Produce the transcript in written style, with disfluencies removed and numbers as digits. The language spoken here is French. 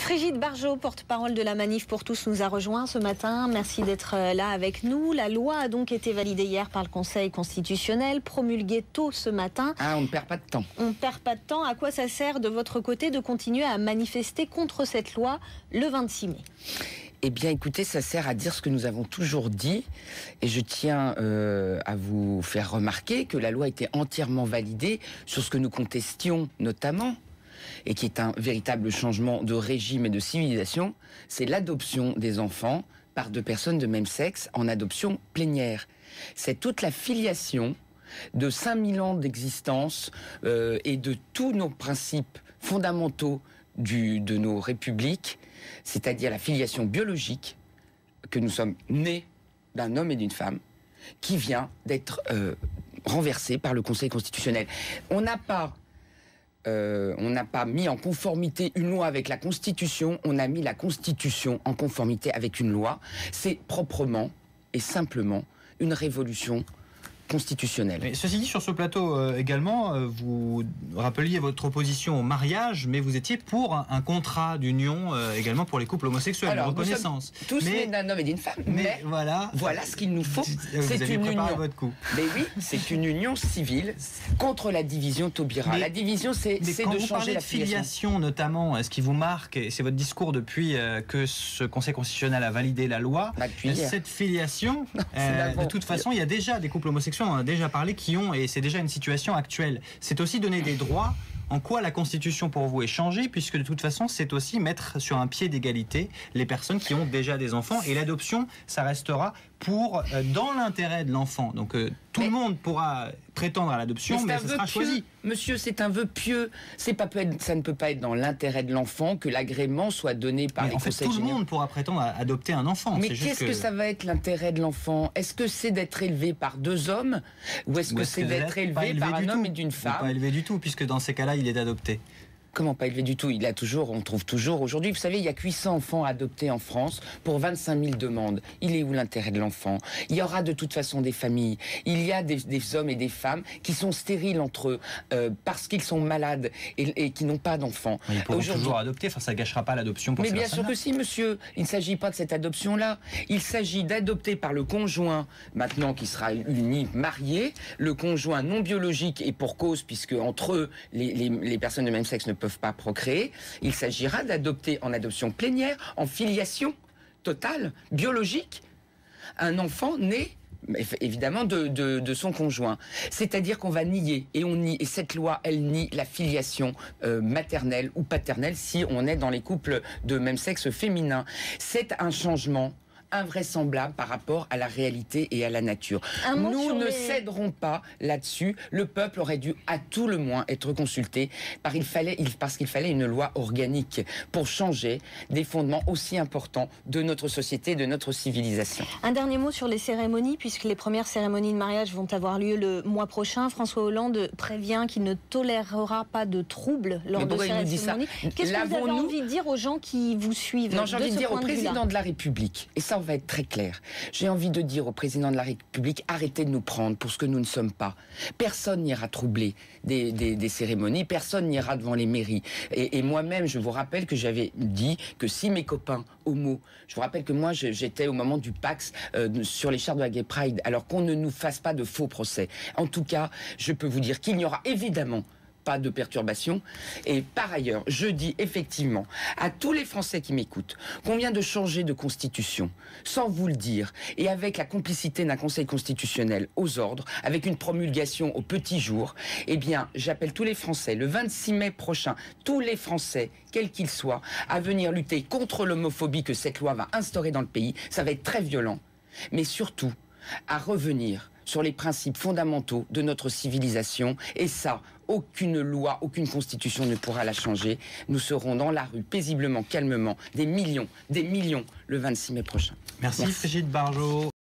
Frigide Barjot, porte-parole de la Manif pour tous, nous a rejoint ce matin. Merci d'être là avec nous. La loi a donc été validée hier par le Conseil constitutionnel, promulguée tôt ce matin. Ah, on ne perd pas de temps. On ne perd pas de temps. À quoi ça sert de votre côté de continuer à manifester contre cette loi le 26 mai ? Eh bien, écoutez, ça sert à dire ce que nous avons toujours dit. Et je tiens à vous faire remarquer que la loi a été entièrement validée sur ce que nous contestions notamment, et qui est un véritable changement de régime et de civilisation, c'est l'adoption des enfants par deux personnes de même sexe en adoption plénière. C'est toute la filiation de 5000 ans d'existence et de tous nos principes fondamentaux de nos républiques, c'est-à-dire la filiation biologique, que nous sommes nés d'un homme et d'une femme, qui vient d'être renversée par le Conseil constitutionnel. On n'a pas mis en conformité une loi avec la Constitution, on a mis la Constitution en conformité avec une loi. C'est proprement et simplement une révolution constitutionnelle. Mais ceci dit, sur ce plateau également, vous rappeliez votre opposition au mariage, mais vous étiez pour un contrat d'union également pour les couples homosexuels, Alors, une reconnaissance. Tous nés d'un homme et d'une femme, mais voilà ce qu'il nous faut. C'est une union. Votre coup. Mais oui, c'est une union civile contre la division Taubira. La division, c'est de changer la filiation, notamment. Ce qui vous marque, et c'est votre discours depuis que ce Conseil constitutionnel a validé la loi, cette filiation, de toute façon, il y a déjà des couples homosexuels, on en a déjà parlé, qui ont, et c'est déjà une situation actuelle. C'est aussi donner des droits. En quoi la Constitution pour vous est changée, puisque de toute façon c'est aussi mettre sur un pied d'égalité les personnes qui ont déjà des enfants, et l'adoption ça restera pour dans l'intérêt de l'enfant. Donc tout le monde pourra prétendre à l'adoption, mais ce sera choisi. Monsieur, c'est un vœu pieux. Ça ne peut pas être dans l'intérêt de l'enfant que l'agrément soit donné par les conseils généraux. Tout le monde pourra prétendre à adopter un enfant. Mais qu'est-ce que ça va être l'intérêt de l'enfant? Est-ce que c'est d'être élevé par deux hommes, ou est-ce que c'est d'être élevé par un homme et d'une femme? Pas élevé du tout, puisque dans ces cas-là, il est adopté. Comment pas élevé du tout? On trouve toujours aujourd'hui, vous savez, il y a 800 enfants adoptés en France pour 25 000 demandes. Il est où l'intérêt de l'enfant? Il y aura de toute façon des familles. Il y a des hommes et des femmes qui sont stériles entre eux parce qu'ils sont malades et qui n'ont pas d'enfants. Ils pourront toujours adopter, ça ne gâchera pas l'adoption pour ces personnes-là. Mais bien sûr que si, monsieur. Il ne s'agit pas de cette adoption-là. Il s'agit d'adopter par le conjoint, maintenant qui sera uni, marié, le conjoint non biologique, et pour cause, puisque entre eux, les personnes de même sexe ne peuvent pas procréer. Il s'agira d'adopter en adoption plénière, en filiation totale, biologique, un enfant né évidemment de son conjoint. C'est-à-dire qu'on va nier, et on nie, et cette loi, elle nie la filiation maternelle ou paternelle si on est dans les couples de même sexe féminin. C'est un changement invraisemblable par rapport à la réalité et à la nature. Nous ne céderons pas là-dessus. Le peuple aurait dû à tout le moins être consulté parce qu'il fallait une loi organique pour changer des fondements aussi importants de notre société, de notre civilisation. Un dernier mot sur les cérémonies, puisque les premières cérémonies de mariage vont avoir lieu le mois prochain. François Hollande prévient qu'il ne tolérera pas de troubles lors de ces cérémonies. Qu'est-ce que vous avez envie de dire aux gens qui vous suivent? Non, j'ai envie de dire au président de la République, et ça on va être très clair, j'ai envie de dire au président de la République, arrêtez de nous prendre pour ce que nous ne sommes pas. Personne n'ira troubler des cérémonies, personne n'ira devant les mairies. Et moi-même, je vous rappelle que j'avais dit que si mes copains homo, je vous rappelle que moi j'étais au moment du Pax sur les chars de la Gay Pride, alors qu'on ne nous fasse pas de faux procès. En tout cas, je peux vous dire qu'il n'y aura évidemment pas de perturbation. Et par ailleurs, je dis effectivement à tous les Français qui m'écoutent qu'on vient de changer de constitution, sans vous le dire, et avec la complicité d'un Conseil constitutionnel aux ordres, avec une promulgation au petit jour. Eh bien, j'appelle tous les Français, le 26 mai prochain, tous les Français, quels qu'ils soient, à venir lutter contre l'homophobie que cette loi va instaurer dans le pays. Ça va être très violent, mais surtout à revenir sur les principes fondamentaux de notre civilisation, et ça, aucune loi, aucune constitution ne pourra la changer. Nous serons dans la rue, paisiblement, calmement, des millions, le 26 mai prochain. Merci. Frigide Barjot.